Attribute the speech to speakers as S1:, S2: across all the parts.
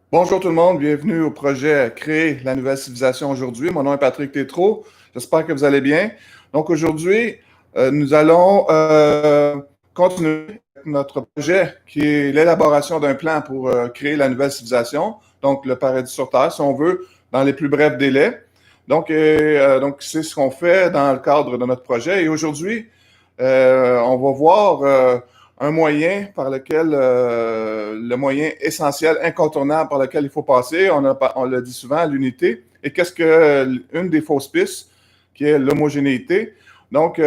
S1: Bonjour tout le monde, bienvenue au projet Créer la nouvelle civilisation aujourd'hui. Mon nom est Patrick Tétrault, j'espère que vous allez bien. Donc aujourd'hui, nous allons continuer notre projet qui est l'élaboration d'un plan pour créer la nouvelle civilisation, donc le paradis sur Terre, si on veut, dans les plus brefs délais. Donc c'est ce qu'on fait dans le cadre de notre projet. Et aujourd'hui, on va voir un moyen par lequel, le moyen essentiel, incontournable par lequel il faut passer, on le dit souvent, l'unité. Et qu'est-ce que une des fausses pistes, qui est l'homogénéité. Donc,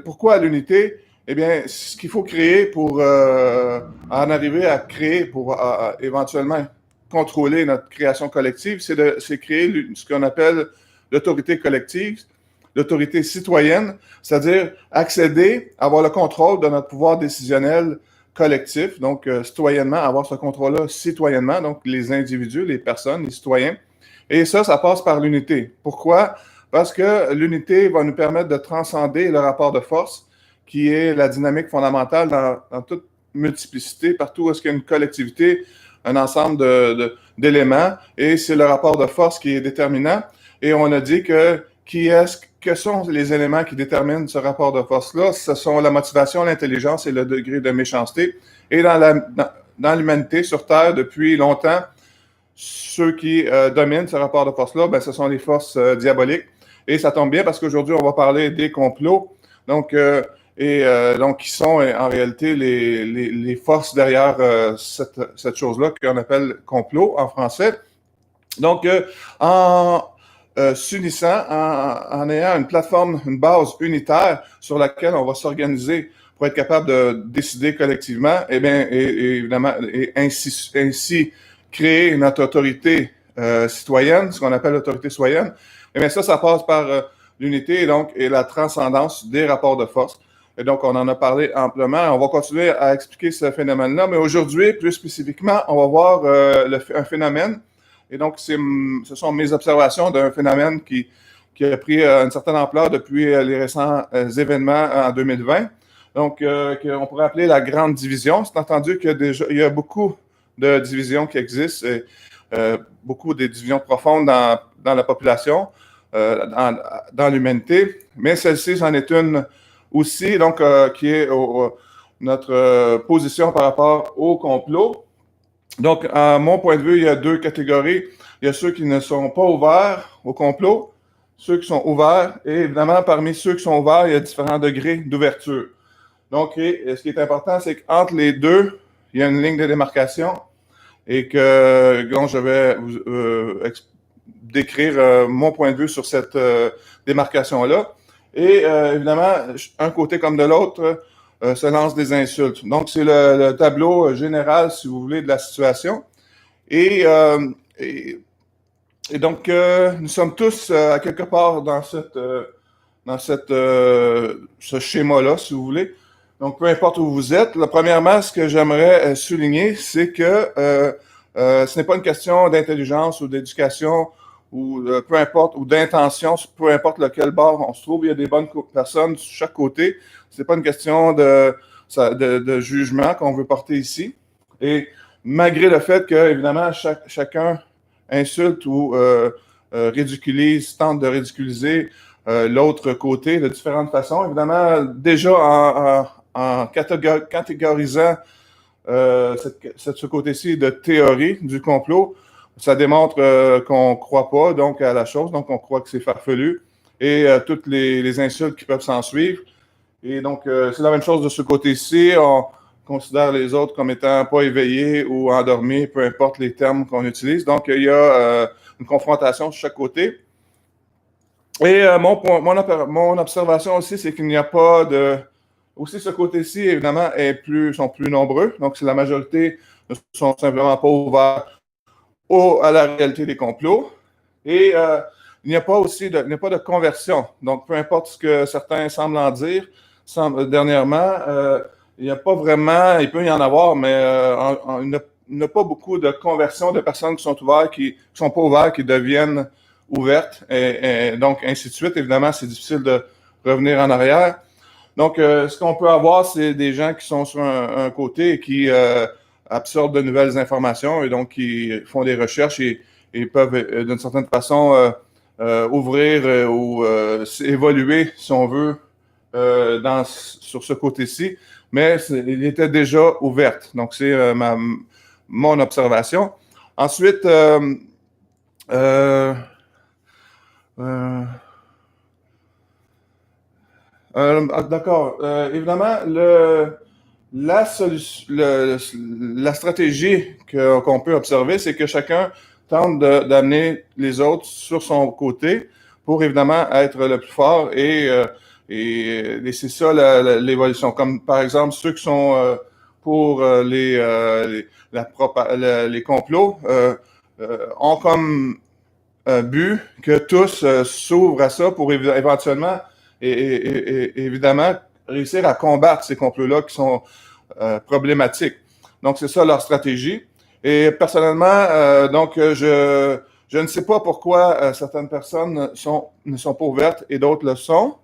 S1: pourquoi l'unité? Eh bien, ce qu'il faut créer pour en arriver à créer, pour éventuellement contrôler notre création collective, c'est créer ce qu'on appelle l'autorité collective, l'autorité citoyenne, c'est-à-dire accéder, avoir le contrôle de notre pouvoir décisionnel collectif, donc citoyennement, avoir ce contrôle-là citoyennement, donc les individus, les personnes, les citoyens. Et ça passe par l'unité. Pourquoi? Parce que l'unité va nous permettre de transcender le rapport de force, qui est la dynamique fondamentale dans toute multiplicité, partout où est-ce qu'il y a une collectivité, un ensemble d'éléments, et c'est le rapport de force qui est déterminant. Et on a dit que que sont les éléments qui déterminent ce rapport de force-là? Ce sont la motivation, l'intelligence et le degré de méchanceté. Et dans l'humanité, sur Terre, depuis longtemps, ceux qui dominent ce rapport de force-là, ben, ce sont les forces diaboliques. Et ça tombe bien parce qu'aujourd'hui, on va parler des complots. Donc, donc qui sont en réalité les forces derrière cette chose-là qu'on appelle complot en français. Donc, en s'unissant, en ayant une plateforme, une base unitaire sur laquelle on va s'organiser pour être capable de décider collectivement, et bien, et évidemment, et ainsi créer notre autorité citoyenne, ce qu'on appelle l'autorité citoyenne, et bien ça passe par l'unité et la transcendance des rapports de force. Et donc, on en a parlé amplement. On va continuer à expliquer ce phénomène-là, mais aujourd'hui, plus spécifiquement, on va voir un phénomène. Et donc, ce sont mes observations d'un phénomène qui a pris une certaine ampleur depuis les récents événements en 2020. Donc, qu'on pourrait appeler la grande division. C'est entendu qu'il y a beaucoup de divisions qui existent, et beaucoup de divisions profondes dans la population, dans l'humanité. Mais celle-ci, c'en est une aussi, donc, qui est notre position par rapport au complot. Donc, à mon point de vue, il y a deux catégories. Il y a ceux qui ne sont pas ouverts au complot, ceux qui sont ouverts, et évidemment, parmi ceux qui sont ouverts, il y a différents degrés d'ouverture. Donc, ce qui est important, c'est qu'entre les deux, il y a une ligne de démarcation et donc je vais décrire mon point de vue sur cette démarcation-là. Et évidemment, un côté comme de l'autre, se lancent des insultes. Donc, c'est le tableau général, si vous voulez, de la situation. Et donc, nous sommes tous à quelque part dans ce schéma-là, si vous voulez. Donc, peu importe où vous êtes, premièrement, ce que j'aimerais souligner, c'est que ce n'est pas une question d'intelligence ou d'éducation ou peu importe, ou d'intention, peu importe lequel bord on se trouve, il y a des bonnes personnes sur chaque côté. C'est pas une question de jugement qu'on veut porter ici. Et malgré le fait que, évidemment, chacun insulte ou ridiculise, tente de ridiculiser l'autre côté de différentes façons, évidemment, déjà en catégorisant ce côté-ci de théorie du complot, ça démontre qu'on ne croit pas donc à la chose, donc on croit que c'est farfelu, et toutes les insultes qui peuvent s'en suivre. Et donc, c'est la même chose de ce côté-ci. On considère les autres comme étant pas éveillés ou endormis, peu importe les termes qu'on utilise. Donc, il y a une confrontation de chaque côté. Et mon observation aussi, c'est qu'il n'y a pas de... Aussi, ce côté-ci, évidemment, sont plus nombreux. Donc, c'est la majorité ne sont simplement pas ouverts à la réalité des complots. Et il n'y a pas de conversion. Donc, peu importe ce que certains semblent en dire, dernièrement, il n'y a pas vraiment, il peut y en avoir, mais il n'y a pas beaucoup de conversion de personnes qui sont ouvertes, qui ne sont pas ouvertes, qui deviennent ouvertes, et donc ainsi de suite. Évidemment, c'est difficile de revenir en arrière. Donc, ce qu'on peut avoir, c'est des gens qui sont sur un côté et qui absorbent de nouvelles informations et donc qui font des recherches et peuvent, d'une certaine façon, ouvrir ou évoluer, si on veut, sur ce côté-ci. Mais il était déjà ouverte. Donc, c'est mon observation. Ensuite, d'accord. Évidemment, la stratégie qu'on peut observer, c'est que chacun tente d'amener les autres sur son côté pour évidemment être le plus fort et c'est ça l'évolution. Comme par exemple ceux qui sont pour les complots ont comme but que tous s'ouvrent à ça pour éventuellement et évidemment réussir à combattre ces complots-là qui sont problématiques. Donc, c'est ça leur stratégie. Et personnellement, donc, je ne sais pas pourquoi certaines personnes ne sont pas ouvertes et d'autres le sont.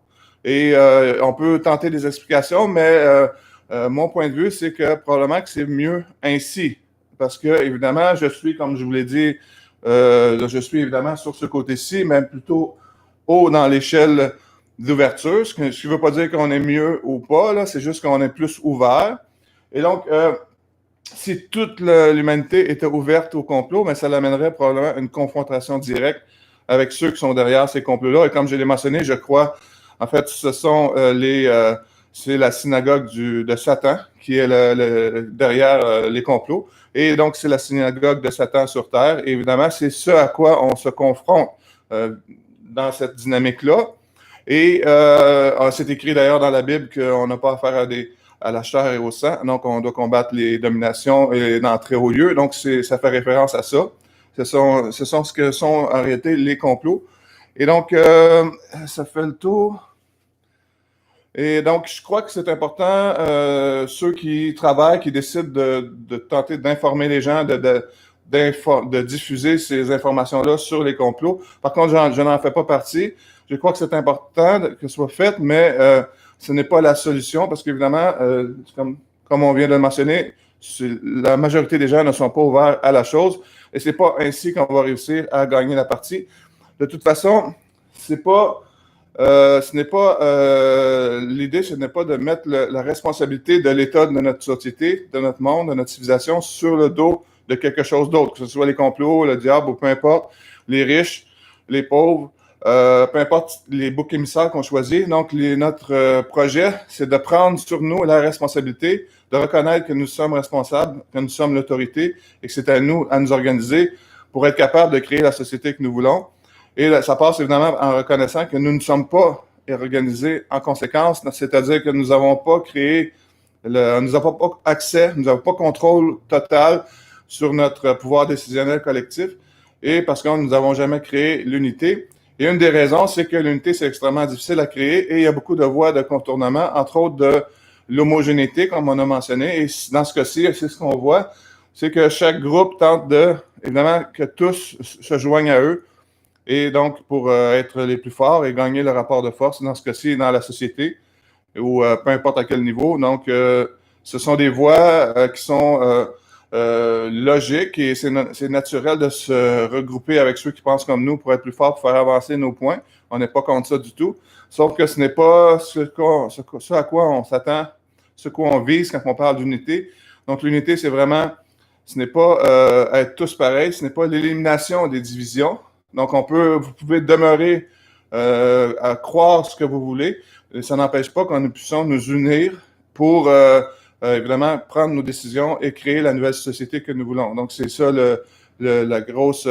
S1: Et on peut tenter des explications, mais mon point de vue, c'est que probablement que c'est mieux ainsi. Parce que, évidemment, je suis, comme je vous l'ai dit, je suis évidemment sur ce côté-ci, même plutôt haut dans l'échelle d'ouverture, ce qui ne veut pas dire qu'on est mieux ou pas, là, c'est juste qu'on est plus ouvert. Et donc, si toute l'humanité était ouverte au complot, mais ça l'amènerait probablement à une confrontation directe avec ceux qui sont derrière ces complots-là. Et comme je l'ai mentionné, je crois, en fait, ce sont c'est la synagogue de Satan qui est derrière les complots. Et donc, c'est la synagogue de Satan sur Terre. Et évidemment, c'est ce à quoi on se confronte dans cette dynamique-là. Et c'est écrit d'ailleurs dans la Bible qu'on n'a pas affaire à la chair et au sang. Donc, on doit combattre les dominations et d'entrer au lieu. Donc, ça fait référence à ça. Ce sont ce que sont en réalité les complots. Et donc, ça fait le tour. Et donc, je crois que c'est important, ceux qui travaillent, qui décident de tenter d'informer les gens, de diffuser ces informations-là sur les complots. Par contre, je n'en fais pas partie. Je crois que c'est important que ce soit fait, mais ce n'est pas la solution parce qu'évidemment, comme on vient de le mentionner, la majorité des gens ne sont pas ouverts à la chose et c'est pas ainsi qu'on va réussir à gagner la partie. De toute façon, l'idée, ce n'est pas de mettre la responsabilité de l'état de notre société, de notre monde, de notre civilisation sur le dos de quelque chose d'autre, que ce soit les complots, le diable ou peu importe, les riches, les pauvres, peu importe les boucs émissaires qu'on choisit. Donc, notre projet, c'est de prendre sur nous la responsabilité, de reconnaître que nous sommes responsables, que nous sommes l'autorité et que c'est à nous organiser pour être capable de créer la société que nous voulons. Et ça passe évidemment en reconnaissant que nous ne sommes pas organisés en conséquence, c'est-à-dire que nous n'avons pas nous n'avons pas accès, nous n'avons pas contrôle total sur notre pouvoir décisionnel collectif et parce que nous n'avons jamais créé l'unité. Et une des raisons, c'est que l'unité, c'est extrêmement difficile à créer et il y a beaucoup de voies de contournement, entre autres de l'homogénéité, comme on a mentionné. Et dans ce cas-ci, c'est ce qu'on voit, c'est que chaque groupe tente évidemment, que tous se joignent à eux. Et donc, pour être les plus forts et gagner le rapport de force, dans ce cas-ci, dans la société, ou peu importe à quel niveau. Donc, ce sont des voies qui sont logiques et c'est naturel de se regrouper avec ceux qui pensent comme nous pour être plus forts, pour faire avancer nos points. On n'est pas contre ça du tout. Sauf que ce n'est pas ce à quoi on s'attend, ce quoi on vise quand on parle d'unité. Donc, l'unité, c'est vraiment, ce n'est pas être tous pareils, ce n'est pas l'élimination des divisions. Donc, vous pouvez demeurer à croire ce que vous voulez. Et ça n'empêche pas que nous puissions nous unir pour, évidemment, prendre nos décisions et créer la nouvelle société que nous voulons. Donc, c'est ça la grosse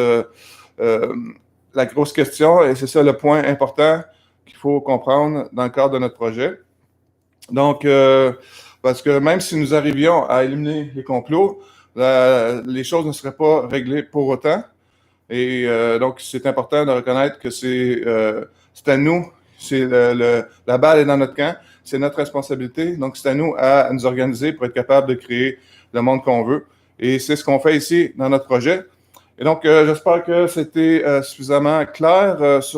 S1: question et c'est ça le point important qu'il faut comprendre dans le cadre de notre projet. Donc, parce que même si nous arrivions à éliminer les complots, les choses ne seraient pas réglées pour autant. Et donc, c'est important de reconnaître que c'est à nous, la balle est dans notre camp, c'est notre responsabilité. Donc, c'est à nous à nous organiser pour être capable de créer le monde qu'on veut. Et c'est ce qu'on fait ici dans notre projet. Et donc, j'espère que c'était suffisamment clair sur